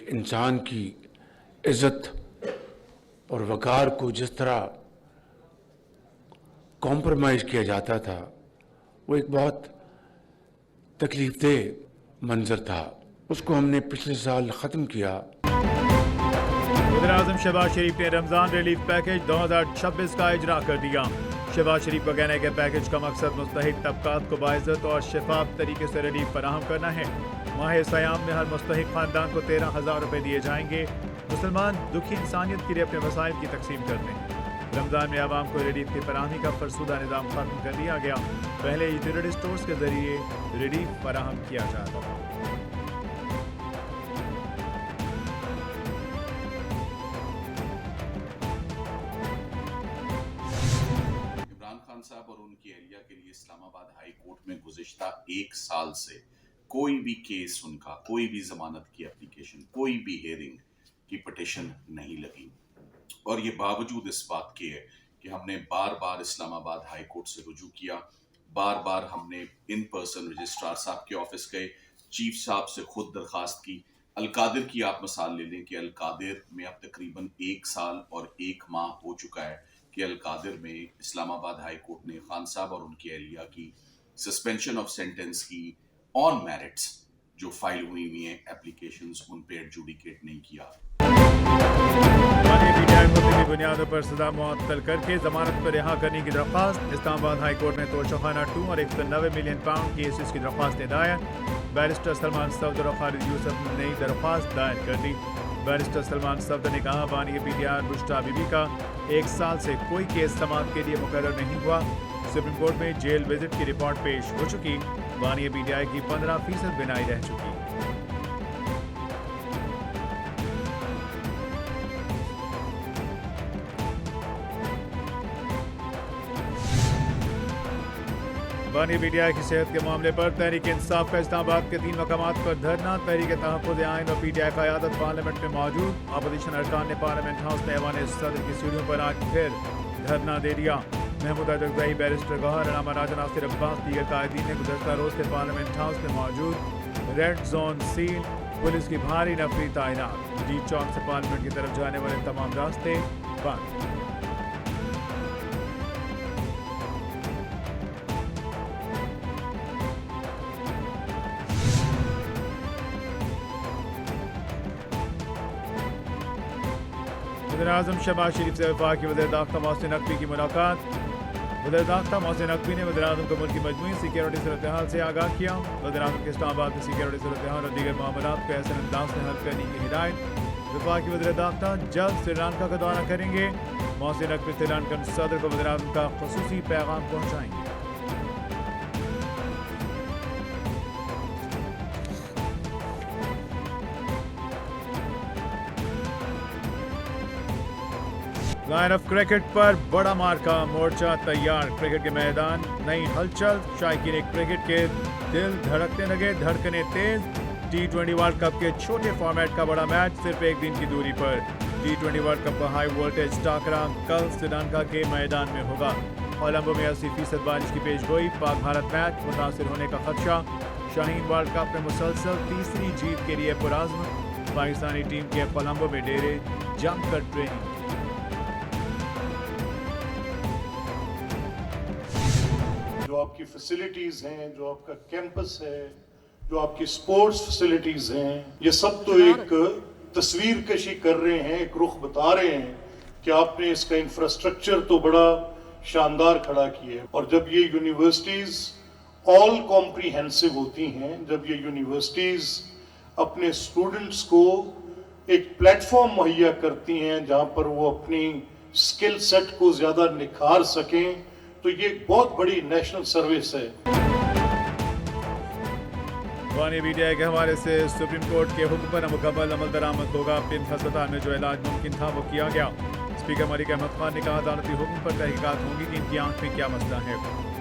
एक इंसान की इज्जत और वक़ार को जिस तरह कॉम्प्रोमाइज़ किया जाता था, वो एक बहुत तकलीफ़देह मंजर था। उसको हमने पिछले साल ख़त्म किया। वज़ीर-ए-आज़म शहबाज शरीफ ने रमज़ान रिलीफ पैकेज 2026 का इजरा कर दिया। शहबाज शरीफ का कहना है कि पैकेज का मकसद मुस्तहिक तबकात को बाइज़्ज़त और शफाफ तरीके से रिलीफ फराहम करना है। माह सयाम में हर मुस्तहिक खानदान को 13,000 रुपये दिए जाएंगे। मुसलमान दुखी इंसानियत के लिए अपने वसाइल की तकसीम करते हैं। रमज़ान में आवाम को रिलीफ की फराहमी का फरसूदा निज़ाम खत्म कर दिया गया। पहले यूटिलिटी स्टोर्स के जरिए रिलीफ फराहम किया जाता था। साहब और उनकी एहलिया के लिए इस्लामाबाद हाई कोर्ट में गुज़िश्ता 1 साल से कोई भी केस उनका, कोई भी जमानत की एप्लीकेशन, कोई भी हियरिंग की पिटिशन नहीं लगी। और ये बावजूद इस बात के है कि हमने बार बार इस्लामाबाद हाई कोर्ट से रुजू किया, बार बार हमने इन पर्सन रजिस्ट्रार साहब के ऑफिस गए, चीफ साहब से खुद दरख्वास्त की। अलकादिर की आप मिसाल ले लें कि अलकादिर में अब तकरीबन 1 साल और 1 माह हो चुका है कि अलकादिर में इस्लामाबाद हाई कोर्ट ने खान साहब और उनकी एहलिया की सस्पेंशन ऑफ सेंटेंस की ऑन मेरिट्स जो फाइल हुई हुई हैं एप्लीकेशंस, उन पे एडजुडिकेट नहीं किया। बुनियादों पर सजा मुअत्तल करके जमानत पर रिहा करने की दरख्वास्त। इस्लामाबाद हाई कोर्ट में तोशाखाना 2 और 190 मिलियन पाउंड केसेस की दरख्वास्त दायर। बैरिस्टर सलमान सफदर और खालिद यूसुफ ने नई दरख्वास्त दायर कर दी। बैरिस्टर सलमान सफदर ने कहा, बानी पीटीआर बुश्रा बीबी का 1 साल से कोई केस समाअत के लिए मुकर्रर नहीं हुआ। सुप्रीम कोर्ट में जेल विजिट की रिपोर्ट पेश हो चुकी। बानी पीटीआई की 15% बिनाई रह चुकी। बानी पीटीआई की सेहत के मामले पर तहरीक इंसाफ का इस्लामाबाद के 3 मकामात पर धरना। तहरीक तहफ़्फ़ुज़ आइन और पीटीआई क़यादत पार्लियामेंट में मौजूद। अपोजिशन अरकान ने पार्लियामेंट हाउस में ऐवान सदर की सीढ़ियों पर आज फिर धरना दे दिया। महमूदा जगदाई, बैरिस्टर गौहर, अनामा राजा, नासिर अब्बास, दीगर कायदीन ने गुज़श्ता रोज़ से पार्लियामेंट हाउस में मौजूद। रेड जोन सील, पुलिस की भारी नफरी तैनात। जी चौक से पार्लियामेंट की तरफ जाने वाले तमाम रास्ते बंद। वज़ीर-ए-आज़म शहबाज शरीफ से वफाकी वज़ीर दाख़िला मोहसिन नकवी की मुलाकात। वज़ीर दाख़िला मोहसिन नकवी ने वज़ीर-ए-आज़म को मुल्क की मजमूई सिक्योरिटी सूरत-ए-हाल से आगाह किया। वज़ीर-ए-आज़म के इस्लामाबाद में सिक्योरिटी सूरत-ए-हाल और दीगर मामलात को ऐसे अंदाज से हल करने की हिदायत। वफाकी वज़ीर दाख़िला जल्द श्रीलंका का दौरा करेंगे। मोहसिन नकवी श्रीलंकन सदर को वज़ीर-ए-आज़म का ख़ुसूसी पैगाम पहुँचाएंगे। लाइन ऑफ क्रिकेट पर बड़ा मार्का, मोर्चा तैयार। क्रिकेट के मैदान नई हलचल, शायकीन क्रिकेट के दिल धड़कने लगे, धड़कने तेज। T20 वर्ल्ड कप के छोटे फॉर्मेट का बड़ा मैच सिर्फ 1 दिन की दूरी पर। T20 वर्ल्ड कप का हाई वोल्टेज टाकरा कल श्रीलंका के मैदान में होगा। कोलंबो में 80% बारिश की पेशगोई। पाक भारत मैच मुतासिर होने का खदशा। शाहीन वर्ल्ड कप में मुसलसल तीसरी जीत के लिए पुरअज़्म। पाकिस्तानी टीम के कोलंबो में डेरे जमकर ट्रेनिंग। जो आपकी फैसिलिटीज़ हैं, जो आपका कैंपस है, जो आपकी स्पोर्ट्स फैसिलिटीज़ हैं, ये सब तो एक तस्वीर कशी कर रहे हैं, एक रुख बता रहे हैं कि आपने इसका इंफ्रास्ट्रक्चर तो बड़ा शानदार खड़ा किया है। और जब ये यूनिवर्सिटीज़ ऑल कॉम्प्रिहेंसिव होती हैं, जब ये यूनिवर्सिटीज़ अपने स्टूडेंट्स को एक प्लेटफॉर्म मुहैया करती हैं जहाँ पर वो अपनी स्किल सेट को ज़्यादा निखार सकें, तो ये बहुत बड़ी नेशनल सर्विस है। बानी पीटीआई के हवाले से सुप्रीम कोर्ट के हुक्म पर मुकम्मल अमल दरामद होगा। पिम्स अस्पताल में जो इलाज मुमकिन था वो किया गया। स्पीकर मलिक अहमद खान ने कहा, अदालती हुक्म पर तहकीकात होंगी कि इनकी आंख में क्या मसला है।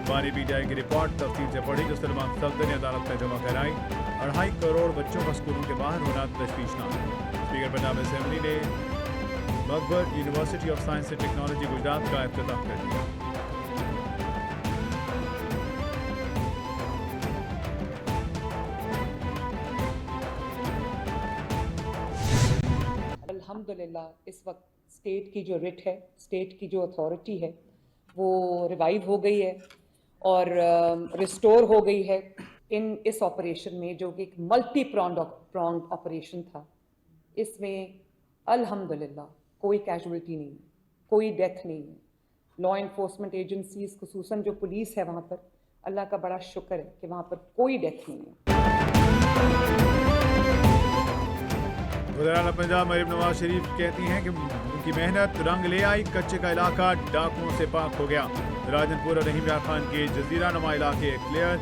बानी पीटीआई की रिपोर्ट तफसील से पढ़ी जो सलमान सफदर ने अदालत में जमा कराई। 2.5 करोड़ बच्चों का स्कूलों के बाहर होना तशवीशनाक। स्पीकर पंजाब असेंबली ने मकबर university of science and technology Gujrat का इफ्तिताह कर दिया। الحمدللہ اس وقت اسٹیٹ کی جو رٹ ہے, اسٹیٹ کی جو اتھارٹی ہے وہ ریوائیو ہو گئی ہے اور ریسٹور ہو گئی ہے اس آپریشن میں, جو کہ ایک ملٹی پرونگ آپریشن تھا. اس میں الحمدللہ کوئی کیجولٹی نہیں ہے, کوئی ڈیتھ نہیں ہے. لا انفورسمنٹ ایجنسیز خصوصاً جو پولیس ہے وہاں پر, اللہ کا بڑا شکر ہے کہ وہاں پر کوئی ڈیتھ نہیں ہے. وزیر اعلیٰ پنجاب مریم نواز شریف کہتی ہیں کہ ان کی محنت رنگ لے آئی, کچے کا علاقہ ڈاکوؤں سے پاک ہو گیا. راجن پور اور رحیم یار خان کے جزیرہ نما علاقے کلیئر,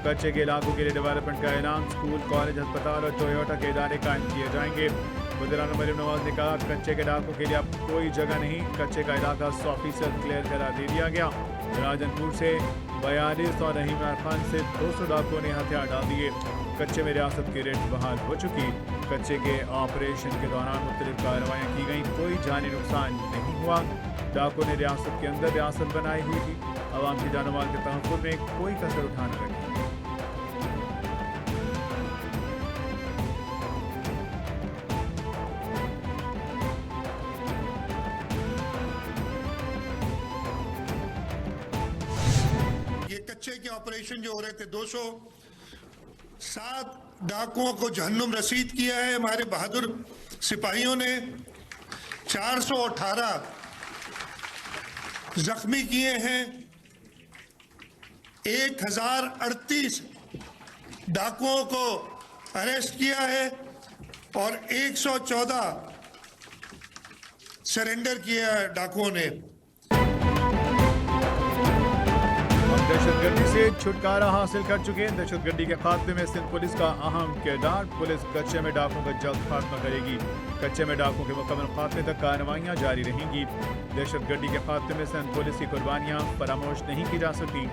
کچے کے علاقوں کے لیے ڈیولپمنٹ کا اعلان, اسکول, کالج, ہسپتال اور ٹویوٹا کے ادارے قائم کیے جائیں گے. وزیر اعلیٰ مریم نواز نے کہا کچے کے علاقوں کے لیے اب کوئی جگہ نہیں, کچے کا علاقہ 100% کلیئر کرا دے دیا گیا. راجن پور سے 42 اور رحیم یار خان سے 200 ڈاکوؤں نے ہتھیار ڈال دیے. کچے میں ریاست کی ریٹ بحال ہو چکی. کچے کے آپریشن کے دوران مختلف کارروائیاں کی گئیں, کوئی جانی نقصان نہیں ہوا. ڈاکوؤں نے ریاست کے اندر ریاست بنائی ہوئی تھی, عوام کی جان و مال کے تحفظ میں کوئی کسر اٹھانا رکھی. یہ کچے کے آپریشن جو ہو رہے تھے 207 ڈاکوؤں کو جہنم رسید کیا ہے ہمارے بہادر سپاہیوں نے. 418 زخمی کیے ہیں. 1038 ڈاکوؤں کو اریسٹ کیا ہے اور 114 سرنڈر کیا ہے ڈاکوؤں نے. دہشت گردی سے چھٹکارا حاصل کر چکے ہیں. دہشت گردی کے خاتمے میں سندھ پولیس کا اہم کردار. پولیس کچے میں ڈاکوؤں کا جلد خاتمہ کرے گی. کچے میں ڈاکوؤں کے مکمل خاتمے تک کارروائیاں جاری رہیں گی. دہشت گردی کے خاتمے میں سندھ پولیس کی قربانیاں فراموش نہیں کی جا سکتی.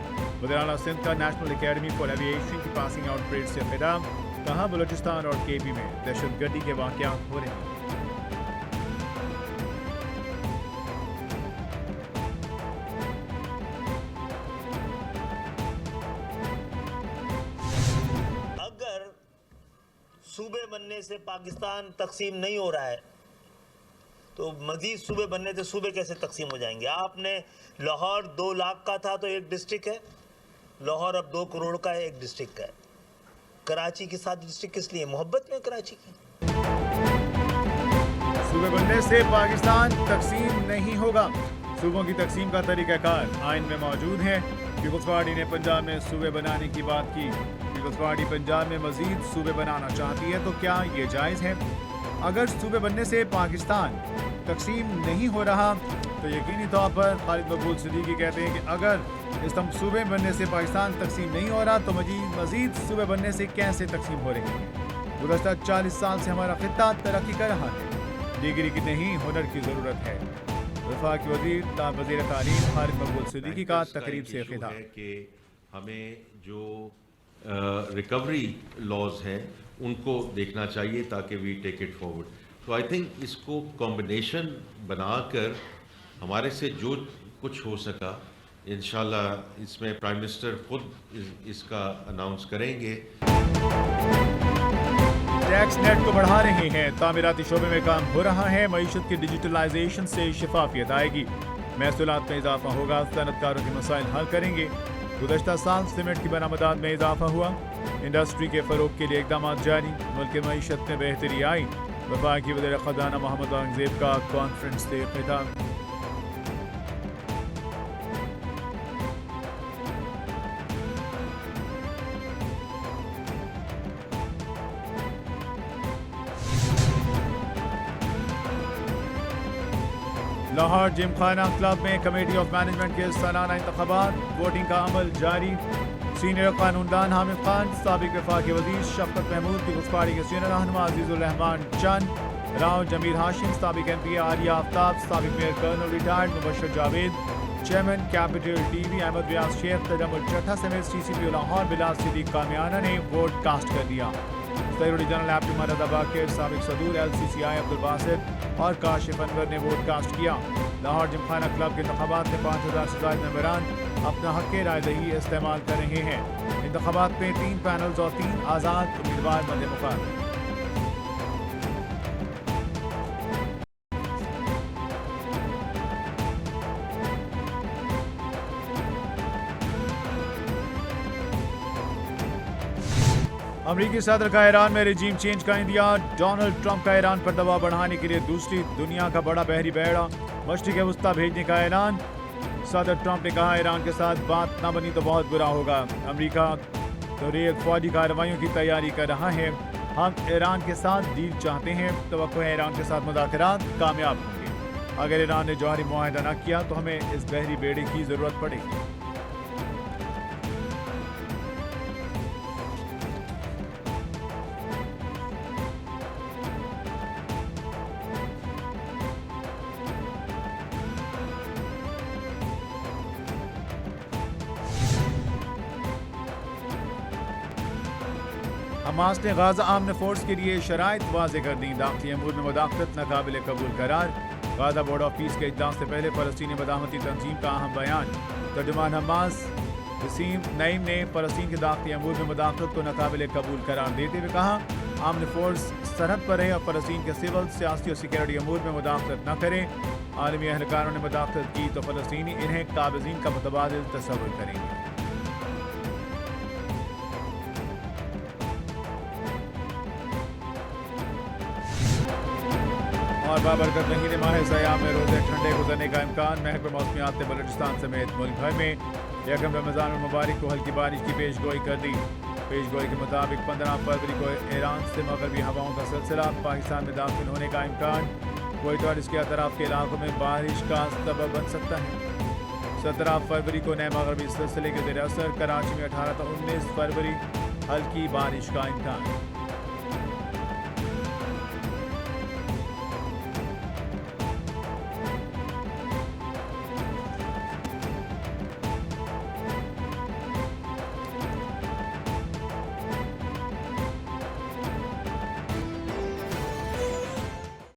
وزیر اعلیٰ سندھ کا نیشنل اکیڈمی فار ایوی ایشن کی پاسنگ آؤٹ پریڈ سے خطاب. کہا بلوچستان اور کے پی میں دہشت گردی کے واقعات ہو رہے ہیں. صوبے بننے سے پاکستان تقسیم نہیں ہو رہا ہے تو مزید صوبے بننے سے صوبے کیسے تقسیم ہو جائیں گے؟ آپ نے لاہور 2 لاکھ کا تھا تو ایک ڈسٹرکٹ ہے, لاہور اب 2 کروڑ کا ہے, ایک ڈسٹرکٹ ہے. کراچی کے ساتھ ڈسٹرکٹ کس لیے؟ محبت میں کراچی کی. صوبے بننے سے پاکستان تقسیم نہیں ہوگا. صوبوں کی تقسیم کا طریقہ کار آئین میں موجود ہے. پیپلز پارٹی نے پنجاب میں صوبے بنانے کی بات کی. پیپلز پارٹی پنجاب میں مزید صوبے بنانا چاہتی ہے تو کیا یہ جائز ہے؟ اگر صوبے بننے سے پاکستان تقسیم نہیں ہو رہا تو یقینی طور پر خالد مقبول صدیقی کہتے ہیں کہ اگر اس صوبے بننے سے پاکستان تقسیم نہیں ہو رہا تو مزید صوبے بننے سے کیسے تقسیم ہو رہی ہے؟ گزشتہ 40 سال سے ہمارا خطہ ترقی کر رہا ہے. ڈگری کی نہیں ہنر کی ضرورت ہے. وفاقی وزیر تعلیم خالد مقبول صدیقی کا تقریب سے خطاب. کہ ہمیں جو ریکوری لاز ہیں ان کو دیکھنا چاہیے تاکہ وی ٹیک اٹ فارورڈ. تو آئی تھنک اس کو کمبینیشن بنا کر ہمارے سے جو کچھ ہو سکا انشاءاللہ اس میں پرائم منسٹر خود اس کا اناؤنس کریں گے. ٹیکس نیٹ کو بڑھا رہے ہیں. تعمیراتی شعبے میں کام ہو رہا ہے. معیشت کی ڈیجیٹلائزیشن سے شفافیت آئے گی. محصولات میں اضافہ ہوگا. صنعت کاروں کے مسائل حل کریں گے. گزشتہ سال سیمنٹ کی برآمدات میں اضافہ ہوا. انڈسٹری کے فروغ کے لیے اقدامات جاری. ملک کی معیشت میں بہتری آئی. وفاقی وزیر خزانہ محمد اورنگزیب کا کانفرنس سے خطاب. لاہور جم خانہ کلب میں کمیٹی آف مینجمنٹ کے سالانہ انتخابات. ووٹنگ کا عمل جاری. سینئر قانوندان حامد خان, سابق وفاقی وزیر شفقت محمود, پیپلز پارٹی کے سینئر رہنما عزیز الرحمان چند راؤ, جمیل ہاشم, سابق ایم پی عالیہ آفتاب, سابق mayor colonel retired Mubashir Javed, chairman capital T V Ahmad Riaz Sheikh, Tajammul چٹھا سمیت سی سی پی لاہور بلال صدیق کامیانہ نے ووٹ کاسٹ کر دیا. سیکرٹری جنرل ایپٹی مرحبا باقر, سابق صدور ایل سی سی آئی عبدالباسط اور کاشف انور نے ووٹ کاسٹ کیا. لاہور جم خانہ کلب کے انتخابات میں 5000 سے زائد ممبران اپنا حق رائے دہی استعمال کر رہے ہیں. انتخابات میں 3 پینلز اور 3 آزاد امیدوار مد مقابل. अमरीकी सदर का ईरान में रजीम चेंज का इंदिया। डोनाल्ड ट्रंप का ईरान पर दबाव बढ़ाने के लिए दूसरी दुनिया का बड़ा बहरी बेड़ा मशरिक़ वस्ता भेजने का ऐलान। सदर ट्रंप ने कहा ईरान के साथ बात ना बनी तो बहुत बुरा होगा। अमरीका तो रेल फौजी कार्रवाइयों की तैयारी कर रहा है। हम ईरान के साथ डील चाहते हैं। तवक्को है ईरान के साथ मुज़ाकरात कामयाब होंगे। अगर ईरान ने जौहरी मुआहदा न किया तो हमें इस बहरी बेड़े की ज़रूरत पड़ेगी। हमास ने गाजा आमन फोर्स के लिए शराइत वाज़े कर दी। दाखिली अमूर में मुदाखलत नाकाबिल कबूल करार। गाजा बोर्ड ऑफ पीस के इजलास से पहले फ़लस्तीनी मदामती तंजीम का अहम बयान। तर्जुमान हमास वसीम नईम ने फ़लस्तीन के दाखिली अमूर में मुदाखलत को नाकाबिल कबूल करार देते हुए कहा आमन फोर्स सरहद पर है और फ़लस्तीन के सिविल सियासी और सिक्योरिटी अमूर में मुदाखलत न करें। आलमी अहलकारों ने मुदाखलत की तो फ़लस्तीनी इन्हें काबिज़ीन का मुतबादिल तस्वुर करेंगे। और बाबरकत महीने माह सयाम में रोज़े ठंडे गुजरने का इम्कान। महकमा मौसमियात ने बलूचिस्तान समेत मुल्क भर में यकम रमज़ान मुबारक को हल्की बारिश की पेशगोई कर दी। पेशगोई के मुताबिक 15 फरवरी को ईरान से मगरबी हवाओं का सिलसिला पाकिस्तान में दाखिल होने का इम्कान। कोयत और इसके अतराफ के इलाकों में बारिश का सबब बन सकता है। 17 फरवरी को नए मगरबी सिलसिले के ज़ेर असर कराची में 18 तो 19 फरवरी हल्की बारिश का इम्कान।